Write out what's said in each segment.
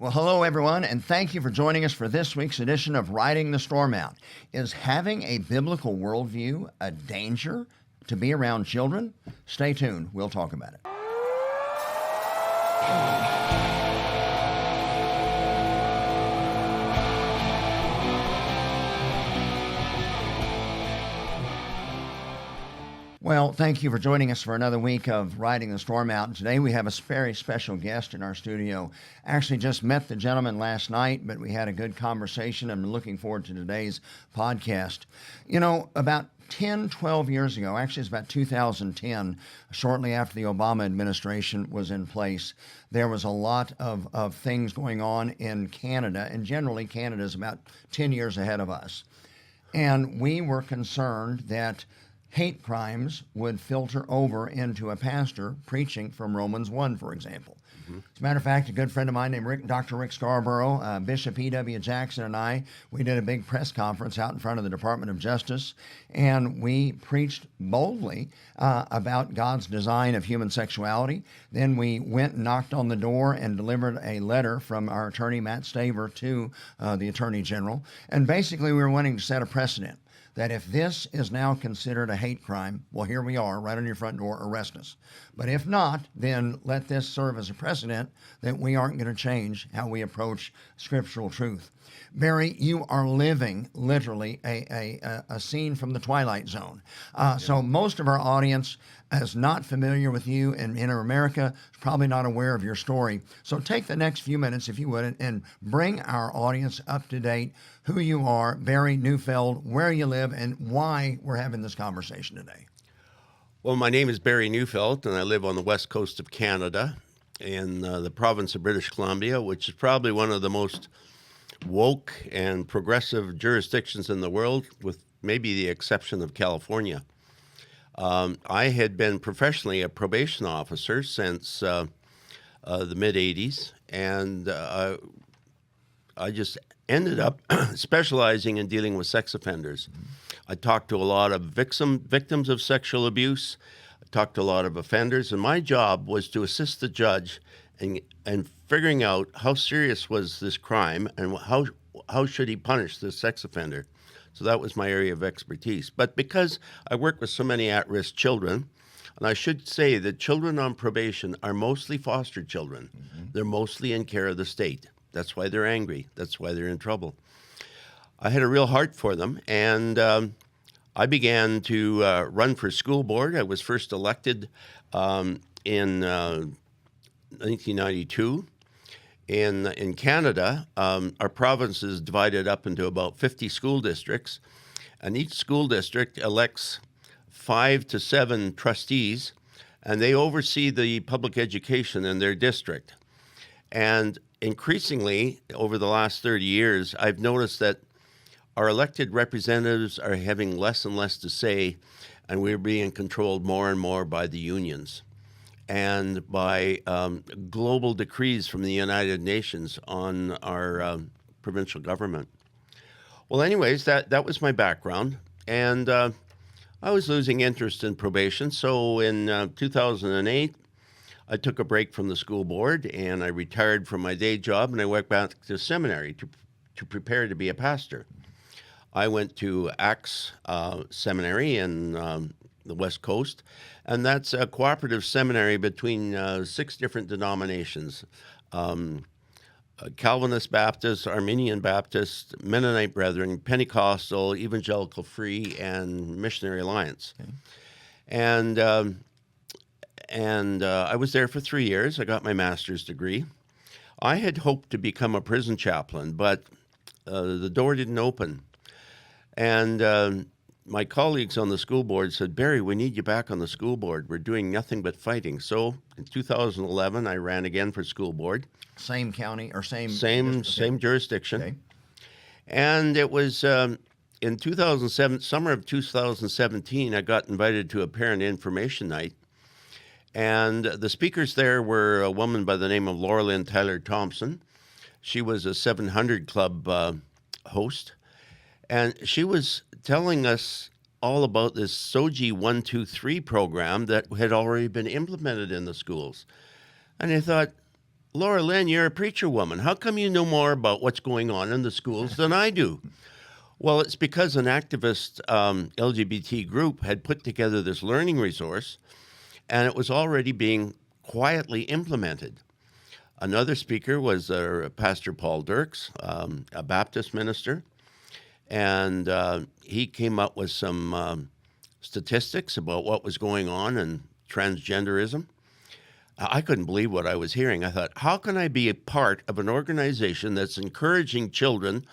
Well, hello, everyone, and thank you for joining us for this week's edition of Riding the Storm Out. Is having a biblical worldview a danger to be around children? Stay tuned. We'll talk about it. Well, thank you for joining us for another week of Riding the Storm Out. And today we have a very special guest in our studio. Actually just met the gentleman last night, but we had a good conversation. I'm looking forward to today's podcast. You know, about 10, 12 years ago, actually it's about 2010, shortly after the Obama administration was in place, there was a lot of things going on in Canada, and generally Canada is about 10 years ahead of us. And we were concerned that hate crimes would filter over into a pastor preaching from Romans 1, for example. As a matter of fact, a good friend of mine named Dr. Rick Scarborough, Bishop E.W. Jackson and I, we did a big press conference out in front of the Department of Justice, and we preached boldly about God's design of human sexuality. Then we went and knocked on the door and delivered a letter from our attorney, Matt Staver, to the Attorney General. And basically, we were wanting to set a precedent that if this is now considered a hate crime, well, here we are, right on your front door, arrest us. But if not, then let this serve as a precedent that we aren't going to change how we approach scriptural truth. Barry, you are living literally a scene from the Twilight Zone. So most of our audience is not familiar with you, and in America is probably not aware of your story. So take the next few minutes, if you would, and bring our audience up to date, who you are, Barry Neufeld, where you live, and why we're having this conversation today. Well, my name is Barry Neufeld, and I live on the west coast of Canada in the province of British Columbia, which is probably one of the most woke and progressive jurisdictions in the world, with maybe the exception of California. I had been professionally a probation officer since the mid-'80s, and I just ended up specializing in dealing with sex offenders. I talked to a lot of victims of sexual abuse. I talked to a lot of offenders, and my job was to assist the judge in figuring out how serious was this crime and how should he punish this sex offender. So that was my area of expertise. But because I work with so many at-risk children, and I should say that children on probation are mostly foster children. They're mostly in care of the state. That's why they're angry. That's why they're in trouble. I had a real heart for them, and I began to run for school board. I was first elected in 1992. In Canada, our province is divided up into about 50 school districts, and each school district elects 5 to 7 trustees, and they oversee the public education in their district. And increasingly, over the last 30 years, I've noticed that our elected representatives are having less and less to say, and we're being controlled more and more by the unions and by global decrees from the United Nations on our provincial government. Well, anyways, that was my background, and I was losing interest in probation. So in 2008, I took a break from the school board, and I retired from my day job, and I went back to seminary to prepare to be a pastor. I went to Axe Seminary in the West Coast, and that's a cooperative seminary between 6 different denominations: Calvinist Baptist, Armenian Baptist, Mennonite Brethren, Pentecostal, Evangelical Free, and Missionary Alliance. Okay. And I was there for 3 years. I got my master's degree. I had hoped to become a prison chaplain, but the door didn't open. And my colleagues on the school board said, "Barry, we need you back on the school board. We're doing nothing but fighting." So in 2011, I ran again for school board. Same county or same jurisdiction. Okay. And it was in 2007, summer of 2017, I got invited to a parent information night. And the speakers there were a woman by the name of Laura Lynn Tyler Thompson. She was a 700 Club host. And she was telling us all about this SOGI 123 program that had already been implemented in the schools. And I thought, Laura Lynn, you're a preacher woman. How come you know more about what's going on in the schools than I do? Well, it's because an activist LGBT group had put together this learning resource, and it was already being quietly implemented. Another speaker was Pastor Paul Dirks, a Baptist minister, and he came up with some statistics about what was going on in transgenderism. I couldn't believe what I was hearing. I thought, how can I be a part of an organization that's encouraging children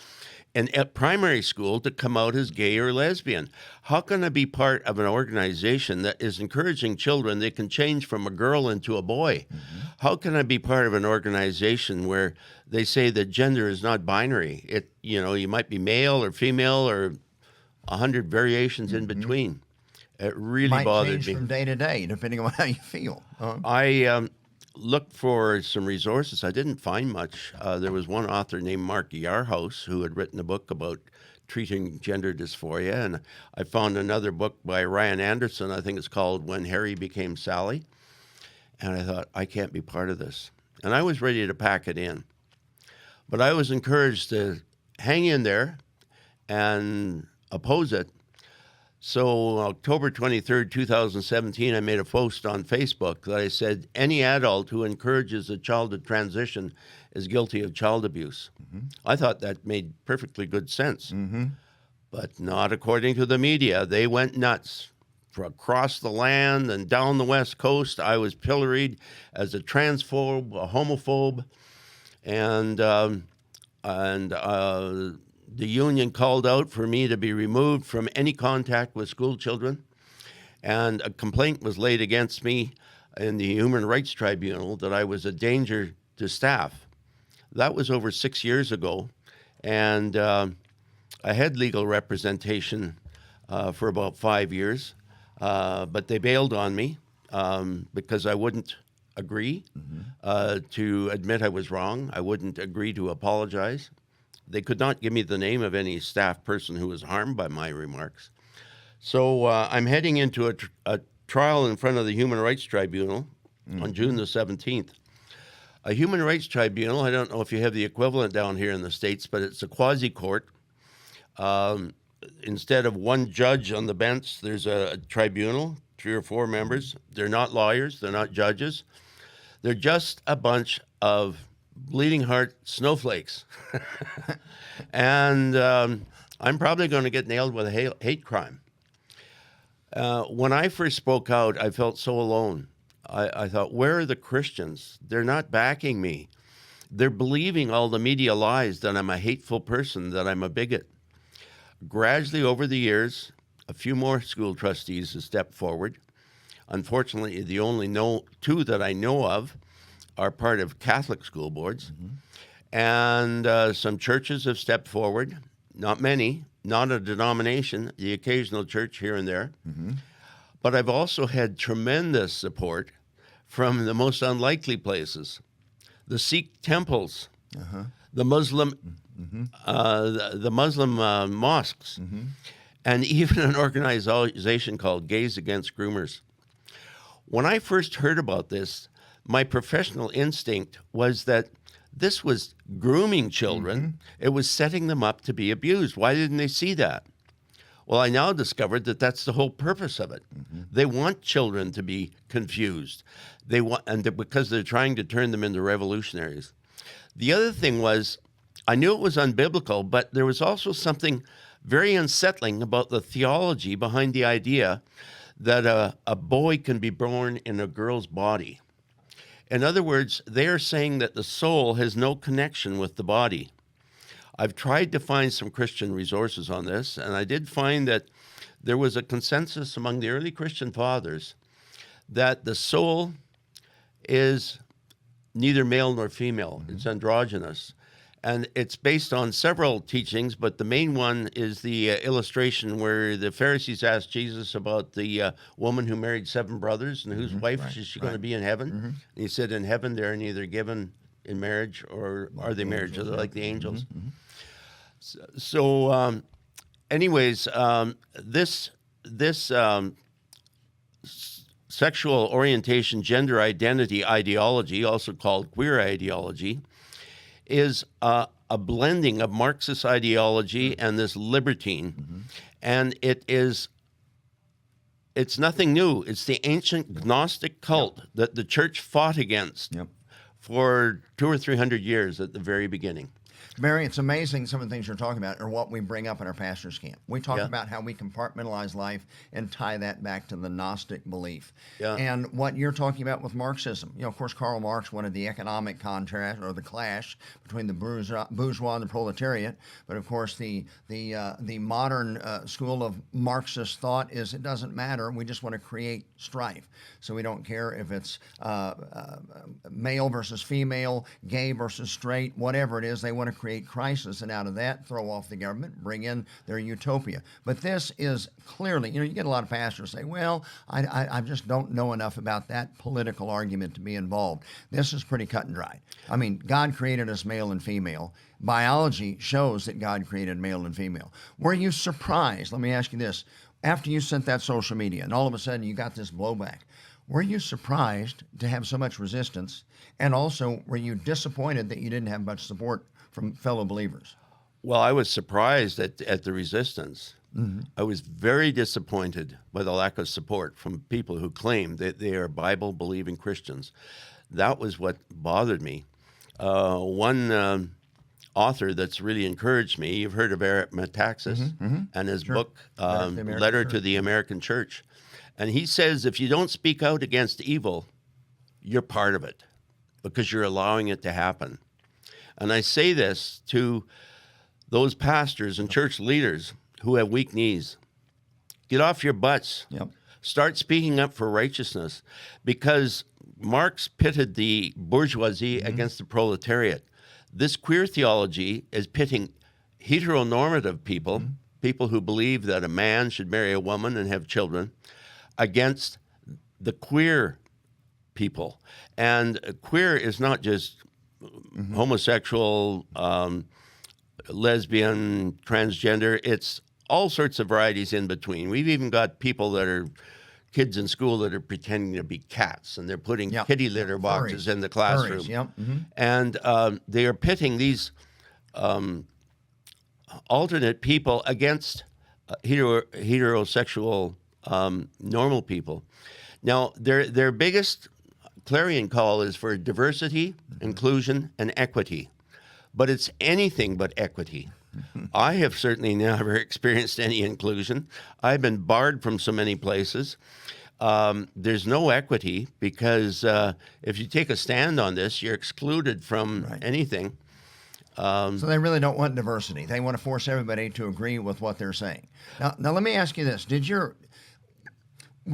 at primary school to come out as gay or lesbian? How can I be part of an organization that is encouraging children they can change from a girl into a boy? Mm-hmm. How can I be part of an organization where they say that gender is not binary? You might be male or female or 100 variations in between. It really Might bothered change me. from day to day, depending on how you feel. I looked for some resources. I didn't find much. There was one author named Mark Yarhouse who had written a book about treating gender dysphoria, and I found another book by Ryan Anderson. I think it's called When Harry Became Sally. And I thought, I can't be part of this. And I was ready to pack it in. But I was encouraged to hang in there and oppose it. So October 23rd, 2017, I made a post on Facebook that I said, any adult who encourages a child to transition is guilty of child abuse. Mm-hmm. I thought that made perfectly good sense. Mm-hmm. But not according to the media. They went nuts. Across the land and down the West Coast, I was pilloried as a transphobe, a homophobe, and the union called out for me to be removed from any contact with school children, and a complaint was laid against me in the Human Rights Tribunal that I was a danger to staff. That was over 6 years ago, and I had legal representation for about 5 years. But they bailed on me because I wouldn't agree to admit I was wrong. I wouldn't agree to apologize. They could not give me the name of any staff person who was harmed by my remarks. So I'm heading into a trial in front of the Human Rights Tribunal on June the 17th. A Human Rights Tribunal, I don't know if you have the equivalent down here in the States, but it's a quasi-court. Instead of one judge on the bench, there's a tribunal, 3 or 4 members. They're not lawyers. They're not judges. They're just a bunch of bleeding heart snowflakes. And I'm probably going to get nailed with a hate crime. When I first spoke out, I felt so alone. I thought, where are the Christians? They're not backing me. They're believing all the media lies that I'm a hateful person, that I'm a bigot. Gradually, over the years, a few more school trustees have stepped forward. Unfortunately, the only 2 that I know of are part of Catholic school boards. Mm-hmm. And some churches have stepped forward. Not many, not a denomination, the occasional church here and there. Mm-hmm. But I've also had tremendous support from the most unlikely places. The Sikh temples, the Muslim the Muslim mosques, and even an organization called Gays Against Groomers. When I first heard about this, my professional instinct was that this was grooming children. Mm-hmm. It was setting them up to be abused. Why didn't they see that? Well, I now discovered that that's the whole purpose of it. Mm-hmm. They want children to be confused. Because they're trying to turn them into revolutionaries. The other thing was, I knew it was unbiblical, but there was also something very unsettling about the theology behind the idea that a boy can be born in a girl's body. In other words, they are saying that the soul has no connection with the body. I've tried to find some Christian resources on this, and I did find that there was a consensus among the early Christian fathers that the soul is neither male nor female. Mm-hmm. It's androgynous. And it's based on several teachings, but the main one is the illustration where the Pharisees asked Jesus about the woman who married 7 brothers and whose wife is she going to be in heaven. Mm-hmm. And he said, in heaven, they're neither given in marriage or are they married? Are they like the angels? Mm-hmm. So, anyways, this sexual orientation, gender identity ideology, also called queer ideology, is a blending of Marxist ideology and this libertine. And it's nothing new. It's the ancient Gnostic cult that the church fought against for 200 or 300 years at the very beginning. Barry, it's amazing some of the things you're talking about are what we bring up in our pastor's camp. We talk Yeah. about how we compartmentalize life and tie that back to the Gnostic belief. Yeah. And what you're talking about with Marxism, of course, Karl Marx wanted the economic contrast or the clash between the bourgeois and the proletariat. But of course, the modern school of Marxist thought is it doesn't matter. We just want to create strife. So we don't care if it's male versus female, gay versus straight, whatever it is. They want to create crisis, and out of that, throw off the government, bring in their utopia. But this is clearly, you get a lot of pastors say, well, I just don't know enough about that political argument to be involved. This is pretty cut and dry. I mean, God created us male and female. Biology shows that God created male and female. Were you surprised? Let me ask you this. After you sent that social media and all of a sudden you got this blowback, were you surprised to have so much resistance? And also, were you disappointed that you didn't have much support from fellow believers? Well, I was surprised at the resistance. I was very disappointed by the lack of support from people who claim that they are Bible-believing Christians. That was what bothered me. One author that's really encouraged me, you've heard of Eric Metaxas and his book, Letter to the American Church. And he says if you don't speak out against evil, you're part of it because you're allowing it to happen. And I say this to those pastors and church leaders who have weak knees. Get off your butts. Start speaking up for righteousness, because Marx pitted the bourgeoisie against the proletariat. This queer theology is pitting heteronormative people, people who believe that a man should marry a woman and have children, against the queer people. And queer is not just homosexual, lesbian, transgender. It's all sorts of varieties in between. We've even got people that are kids in school that are pretending to be cats, and they're putting kitty litter boxes in the classroom. And they are pitting these alternate people against heterosexual normal people. Now, their biggest clarion call is for diversity, inclusion, and equity. But it's anything but equity. I have certainly never experienced any inclusion. I've been barred from so many places. There's no equity because if you take a stand on this, you're excluded from anything. So they really don't want diversity. They want to force everybody to agree with what they're saying. Now let me ask you this.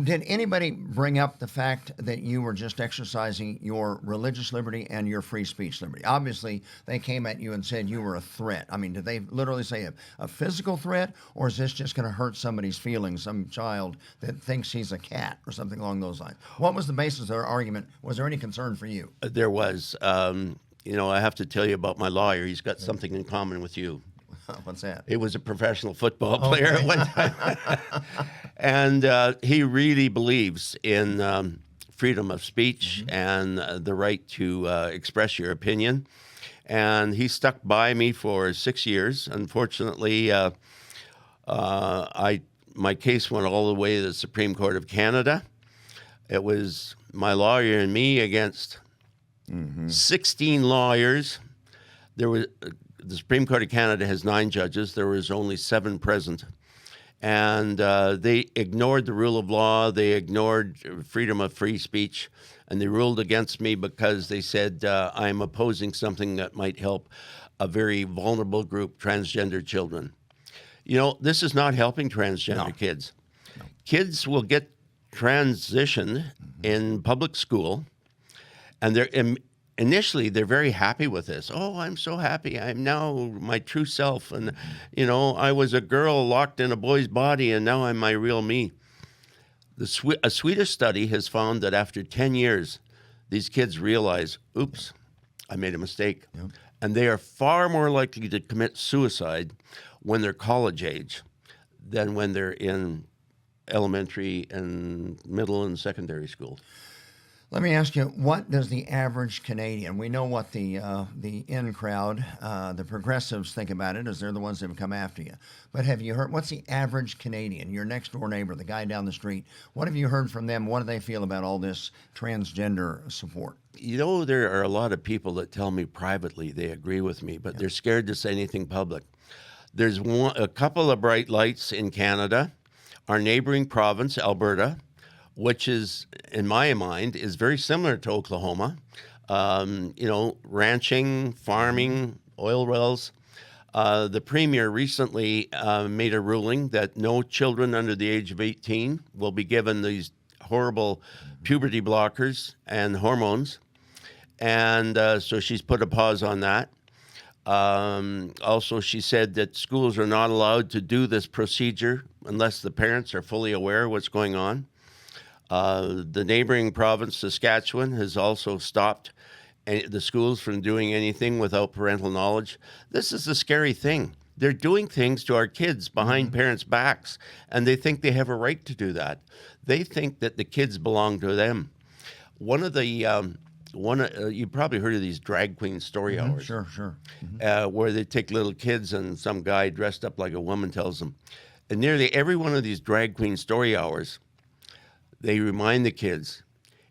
Did anybody bring up the fact that you were just exercising your religious liberty and your free speech liberty? Obviously, they came at you and said you were a threat. I mean, did they literally say a physical threat, or is this just going to hurt somebody's feelings, some child that thinks he's a cat or something along those lines? What was the basis of their argument? Was there any concern for you? There was. I have to tell you about my lawyer. He's got something in common with you. What's that? He was a professional football player at one time. And he really believes in freedom of speech and the right to express your opinion. And he stuck by me for 6 years. Unfortunately, my case went all the way to the Supreme Court of Canada. It was my lawyer and me against 16 lawyers. There was the Supreme Court of Canada has 9 judges. There was only 7 present. And they ignored the rule of law. They ignored freedom of free speech. And they ruled against me because they said I'm opposing something that might help a very vulnerable group, transgender children. This is not helping transgender kids. No. Kids will get transitioned in public school, and initially, they're very happy with this. Oh, I'm so happy. I'm now my true self. And, I was a girl locked in a boy's body, and now I'm my real me. A Swedish study has found that after 10 years, these kids realize, oops, I made a mistake. Yep. And they are far more likely to commit suicide when they're college age than when they're in elementary and middle and secondary schools. Let me ask you, what does the average Canadian, we know what the in crowd, the progressives think about it, as they're the ones that have come after you. But have you heard, what's the average Canadian, your next door neighbor, the guy down the street, what have you heard from them? What do they feel about all this transgender support? You know, there are a lot of people that tell me privately they agree with me, but they're scared to say anything public. There's a couple of bright lights in Canada. Our neighboring province, Alberta, which is, in my mind, is very similar to Oklahoma. Ranching, farming, oil wells. The premier recently made a ruling that no children under the age of 18 will be given these horrible puberty blockers and hormones. And so she's put a pause on that. Also, she said that schools are not allowed to do this procedure unless the parents are fully aware of what's going on. The neighboring province, Saskatchewan, has also stopped the schools from doing anything without parental knowledge. This is a scary thing. They're doing things to our kids behind parents' backs, and they think they have a right to do that. They think that the kids belong to them. One of the you probably heard of these drag queen story hours. Sure. Where they take little kids and some guy dressed up like a woman tells them. And nearly every one of these drag queen story hours, they remind the kids,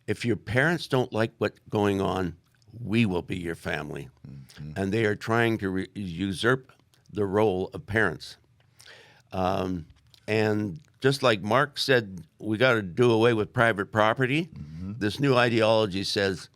if your parents don't like what's going on, we will be your family. And they are trying to usurp the role of parents. And just like Mark said, we got to do away with private property. This new ideology says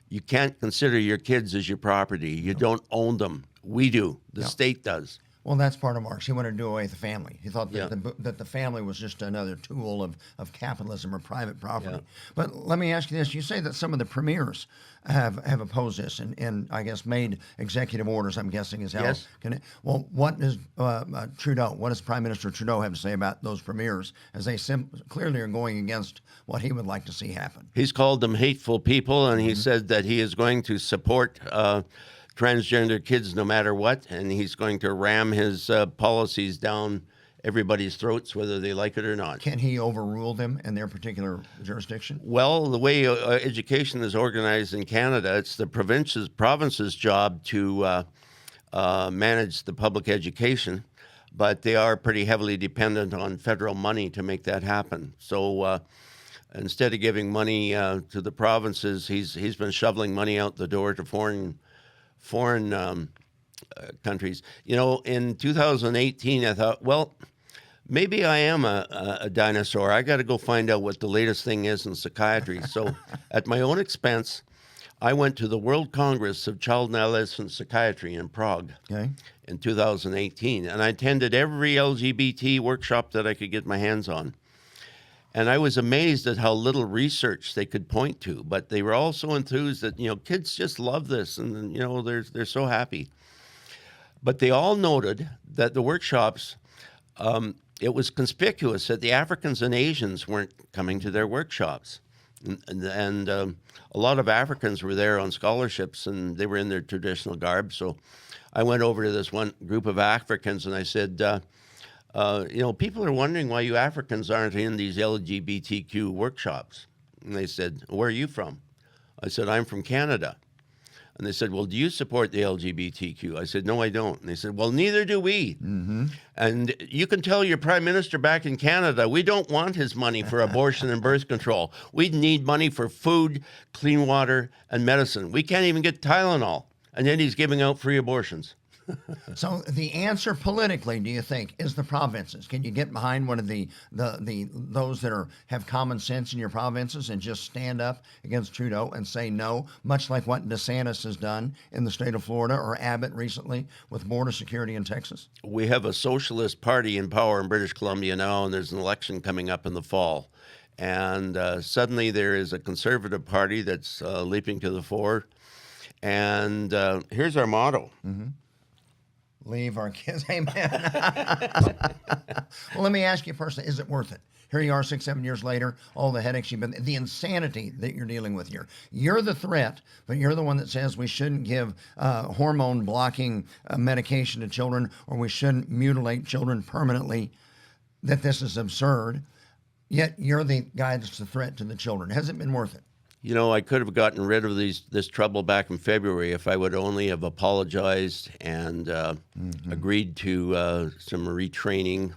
you can't consider your kids as your property. You don't own them. We do. The state does. Well, that's part of Marx. He wanted to do away with the family. He thought that, that the family was just another tool of capitalism or private property. But let me ask you this. You say that some of the premiers have opposed this and I guess made executive orders, I'm guessing is how. Yes. Well, what does Trudeau, what does Prime Minister Trudeau have to say about those premiers as they clearly are going against what he would like to see happen? He's called them hateful people, and he said that he is going to support transgender kids no matter what, and he's going to ram his policies down everybody's throats, whether they like it or not. Can he overrule them in their particular jurisdiction? Well, the way education is organized in Canada, it's the province's job to manage the public education, but they are pretty heavily dependent on federal money to make that happen. So instead of giving money to the provinces, he's been shoveling money out the door to foreign countries. You know, in 2018, I thought, well, maybe I am a dinosaur. I got to go find out what the latest thing is in psychiatry. So at my own expense, I went to the World Congress of Child and Adolescent Psychiatry in Prague in 2018, and I attended every LGBT workshop that I could get my hands on. And I was amazed at how little research they could point to, but they were all so enthused that, you know, kids just love this and, you know, they're so happy. But they all noted that the workshops, it was conspicuous that the Africans and Asians weren't coming to their workshops. And a lot of Africans were there on scholarships and they were in their traditional garb. So I went over to this one group of Africans and I said, you know, people are wondering why you Africans aren't in these LGBTQ workshops. And they said, where are you from? I said, I'm from Canada. And they said, well, do you support the LGBTQ? I said, no, I don't. And they said, well, neither do we. And you can tell your prime minister back in Canada, we don't want his money for abortion and birth control. We need money for food, clean water, and medicine. We can't even get Tylenol. And then he's giving out free abortions. So the answer politically, do you think, is the provinces? Can you get behind one of those that have common sense in your provinces and just stand up against Trudeau and say no, much like what DeSantis has done in the state of Florida or Abbott recently with border security in Texas? We have a socialist party in power in British Columbia now, and there's an election coming up in the fall. And suddenly there is a conservative party that's leaping to the fore. And here's our motto. Leave our kids. Amen. Well, let me ask you personally, is it worth it? Here you are 6, 7 years later, all the headaches you've been, the insanity that you're dealing with here. You're the threat, but you're the one that says we shouldn't give hormone blocking medication to children or we shouldn't mutilate children permanently, that this is absurd. Yet you're the guy that's a threat to the children. Has it been worth it? You know, I could have gotten rid of this trouble back in February if I would only have apologized and agreed to some retraining.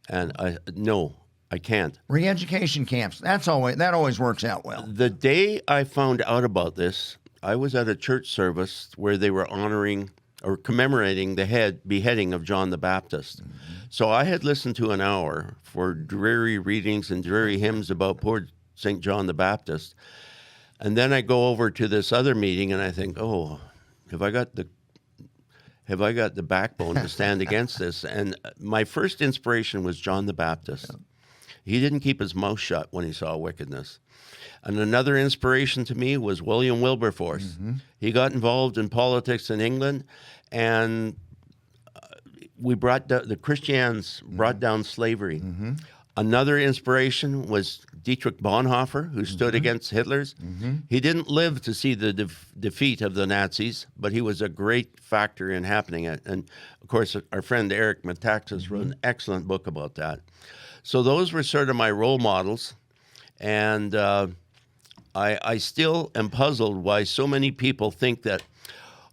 And no, I can't. Re-education camps. That always works out well. The day I found out about this, I was at a church service where they were honoring or commemorating the beheading of John the Baptist. So I had listened to an hour for dreary readings and dreary hymns about poor St. John the Baptist. And then I go over to this other meeting and I think, oh, have I got the backbone to stand against this? And my first inspiration was John the Baptist. He didn't keep his mouth shut when he saw wickedness. And another inspiration to me was William Wilberforce. He got involved in politics in England, and the Christians brought down slavery. Another inspiration was Dietrich Bonhoeffer, who stood against Hitler's. He didn't live to see the defeat of the Nazis, but he was a great factor in happening it. And of course, our friend Eric Metaxas wrote an excellent book about that. So those were sort of my role models. And I still am puzzled why so many people think that,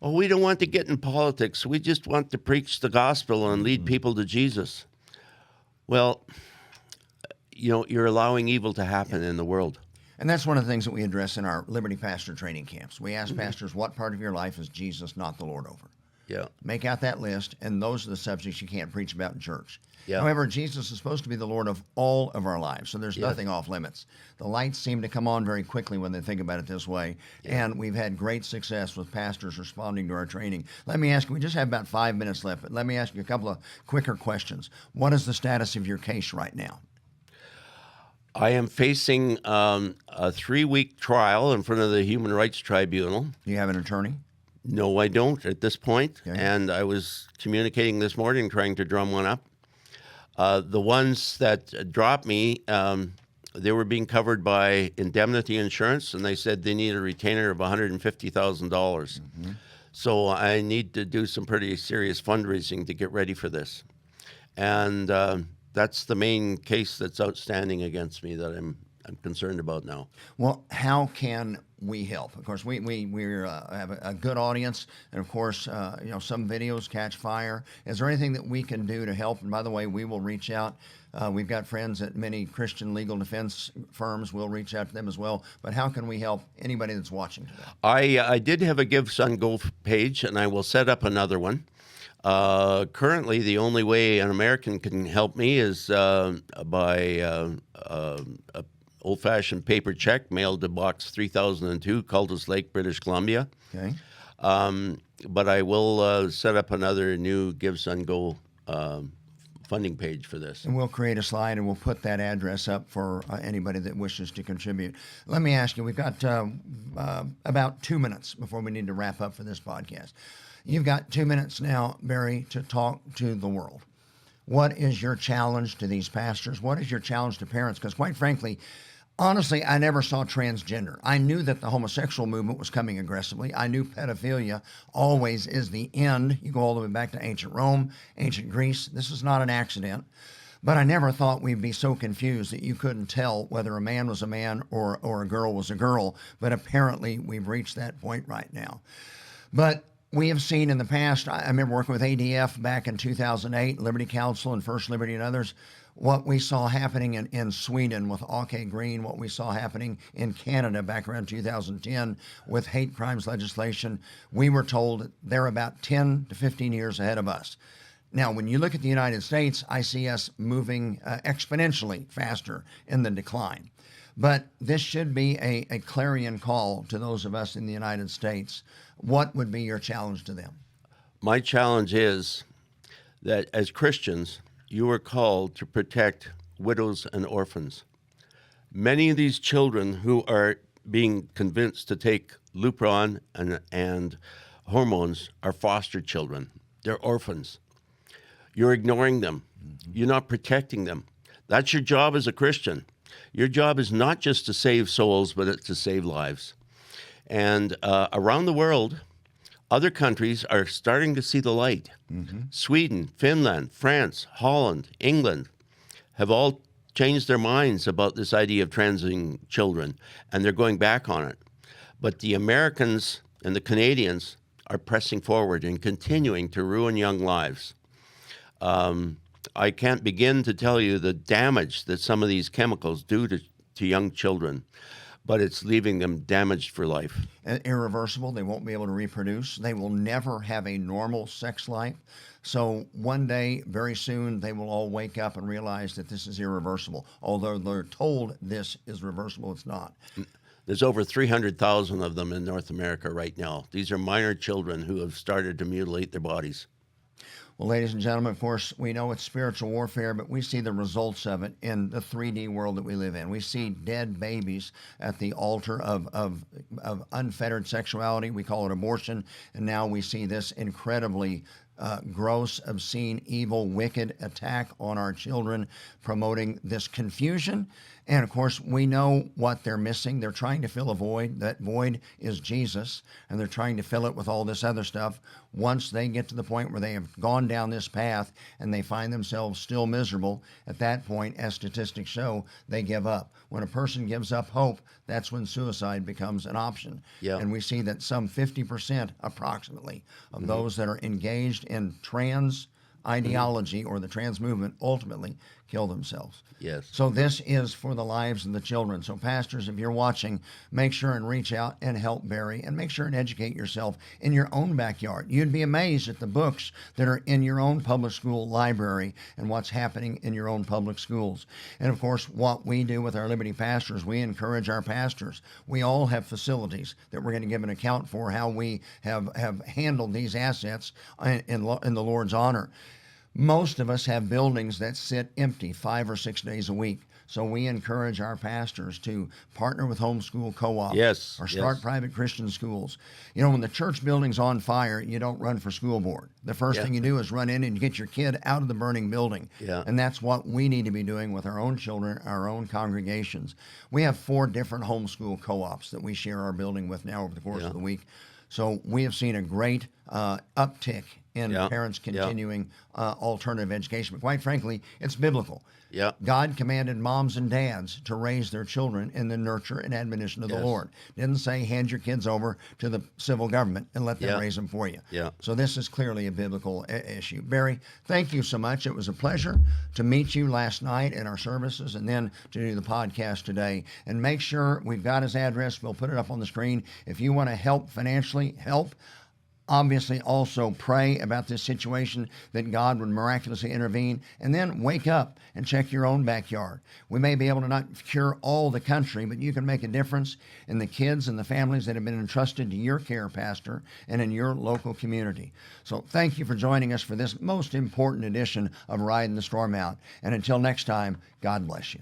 oh, we don't want to get in politics. We just want to preach the gospel and lead people to Jesus. Well, you know, you're allowing evil to happen in the world. And that's one of the things that we address in our Liberty Pastor training camps. We ask pastors, what part of your life is Jesus not the Lord over? Yeah. Make out that list, and those are the subjects you can't preach about in church. Yeah. However, Jesus is supposed to be the Lord of all of our lives, so there's nothing off limits. The lights seem to come on very quickly when they think about it this way, and we've had great success with pastors responding to our training. Let me ask you, we just have about 5 minutes left, but let me ask you a couple of quicker questions. What is the status of your case right now? I am facing a 3-week trial in front of the Human Rights Tribunal. Do you have an attorney? No, I don't at this point. Okay. And I was communicating this morning, trying to drum one up. The ones that dropped me, they were being covered by indemnity insurance, and they said they need a retainer of $150,000. So I need to do some pretty serious fundraising to get ready for this. And that's the main case that's outstanding against me that I'm concerned about now. Well, how can we help? Of course, we have a good audience, and of course, some videos catch fire. Is there anything that we can do to help? And by the way, we will reach out. We've got friends at many Christian legal defense firms. We'll reach out to them as well. But how can we help anybody that's watching today? I did have a Give Son Go page, and I will set up another one. Currently, the only way an American can help me is by a old-fashioned paper check mailed to Box 3002, Cultus Lake, British Columbia. Okay. But I will set up another new Give Son Go funding page for this. And we'll create a slide, and we'll put that address up for anybody that wishes to contribute. Let me ask you, we've got about 2 minutes before we need to wrap up for this podcast. You've got 2 minutes now, Barry, to talk to the world. What is your challenge to these pastors? What is your challenge to parents? Because quite frankly, honestly, I never saw transgender. I knew that the homosexual movement was coming aggressively. I knew pedophilia always is the end. You go all the way back to ancient Rome, ancient Greece. This is not an accident. But I never thought we'd be so confused that you couldn't tell whether a man was a man or a girl was a girl. But apparently we've reached that point right now. But we have seen in the past, I remember working with ADF back in 2008, Liberty Council and First Liberty and others, what we saw happening in Sweden with OK Green, what we saw happening in Canada back around 2010 with hate crimes legislation. We were told they're about 10 to 15 years ahead of us. Now, when you look at the United States, I see us moving exponentially faster in the decline. But this should be a clarion call to those of us in the United States. What would be your challenge to them? My challenge is that as Christians, you are called to protect widows and orphans. Many of these children who are being convinced to take Lupron and hormones are foster children. They're orphans. You're ignoring them. You're not protecting them. That's your job as a Christian. Your job is not just to save souls, but it's to save lives. And around the world, other countries are starting to see the light. Sweden, Finland, France, Holland, England have all changed their minds about this idea of transing children, and they're going back on it. But the Americans and the Canadians are pressing forward and continuing to ruin young lives. I can't begin to tell you the damage that some of these chemicals do to young children, but it's leaving them damaged for life. Irreversible. They won't be able to reproduce. They will never have a normal sex life. So one day, very soon, they will all wake up and realize that this is irreversible. Although they're told this is reversible, it's not. There's over 300,000 of them in North America right now. These are minor children who have started to mutilate their bodies. Well, ladies and gentlemen, of course, we know it's spiritual warfare, but we see the results of it in the 3D world that we live in. We see dead babies at the altar of unfettered sexuality. We call it abortion. And now we see this incredibly gross, obscene, evil, wicked attack on our children, promoting this confusion. And of course, we know what they're missing. They're trying to fill a void. That void is Jesus, and they're trying to fill it with all this other stuff. Once they get to the point where they have gone down this path and they find themselves still miserable, at that point, as statistics show, they give up. When a person gives up hope, that's when suicide becomes an option. Yeah. And we see that some 50% approximately of those that are engaged in trans ideology or the trans movement ultimately kill themselves. Yes. So this is for the lives of the children. So pastors, if you're watching, make sure and reach out and help Barry, and make sure and educate yourself in your own backyard. You'd be amazed at the books that are in your own public school library and what's happening in your own public schools. And of course, what we do with our Liberty pastors, we encourage our pastors. We all have facilities that we're going to give an account for how we have handled these assets in the Lord's honor. Most of us have buildings that sit empty 5 or 6 days a week. So we encourage our pastors to partner with homeschool co-ops Yes, or start yes. private Christian schools. You know, when the church building's on fire, you don't run for school board. The first thing you do is run in and get your kid out of the burning building. Yeah. And that's what we need to be doing with our own children, our own congregations. We have 4 different homeschool co-ops that we share our building with now over the course of the week. So we have seen a great uptick in parents continuing alternative education. But quite frankly, it's biblical. Yeah. God commanded moms and dads to raise their children in the nurture and admonition of the Lord. Didn't say hand your kids over to the civil government and let them raise them for you. Yeah. So this is clearly a biblical issue. Barry, thank you so much. It was a pleasure to meet you last night in our services and then to do the podcast today. And make sure we've got his address. We'll put it up on the screen. If you want to help financially, help. Obviously, also pray about this situation that God would miraculously intervene, and then wake up and check your own backyard. We may be able to not cure all the country, but you can make a difference in the kids and the families that have been entrusted to your care, Pastor, and in your local community. So thank you for joining us for this most important edition of Riding the Storm Out. And until next time, God bless you.